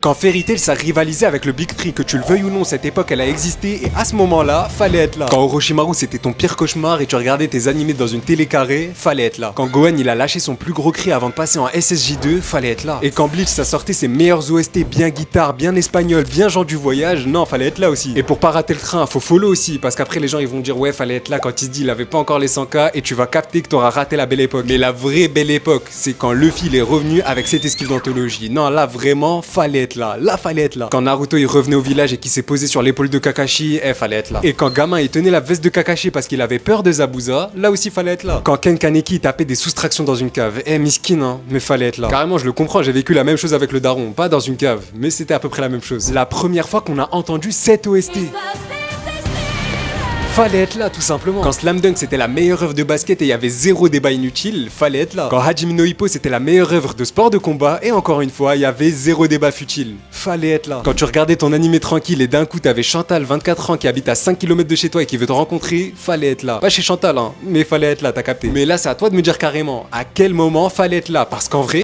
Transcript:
Quand Fairy Tail ça rivalisait avec le Big Three, que tu le veuilles ou non, cette époque elle a existé et à ce moment-là, fallait être là. Quand Orochimaru c'était ton pire cauchemar et tu regardais tes animés dans une télé carrée, fallait être là. Quand Gohan il a lâché son plus gros cri avant de passer en SSJ2, fallait être là. Et quand Bleach ça sortait ses meilleurs OST bien guitare, bien espagnol, bien genre du voyage, non, fallait être là aussi. Et pour pas rater le train, faut follow aussi, parce qu'après les gens ils vont dire ouais fallait être là quand il se dit il avait pas encore les 100K et tu vas capter que t'auras raté la belle époque. Mais la vraie belle époque, c'est quand Luffy il est revenu avec cette esquive d'anthologie. Non là vraiment, fallait être là. Là fallait être là. Quand Naruto il revenait au village et qu'il s'est posé sur l'épaule de Kakashi, fallait être là. Et quand Gamin il tenait la veste de Kakashi parce qu'il avait peur de Zabuza, là aussi fallait être là. Quand Ken Kaneki il tapait des soustractions dans une cave, miskin hein, mais fallait être là. Carrément je le comprends, j'ai vécu la même chose avec le daron, pas dans une cave, mais c'était à peu près la même chose. La première fois qu'on a entendu cette OST. Fallait être là tout simplement. Quand Slam Dunk c'était la meilleure œuvre de basket et il y avait zéro débat inutile, fallait être là. Quand Hajime no Ippo c'était la meilleure œuvre de sport de combat et encore une fois il y avait zéro débat futile, fallait être là. Quand tu regardais ton animé tranquille et d'un coup t'avais Chantal 24 ans qui habite à 5 km de chez toi et qui veut te rencontrer, fallait être là. Pas chez Chantal hein, mais fallait être là, t'as capté. Mais là c'est à toi de me dire carrément à quel moment fallait être là, parce qu'en vrai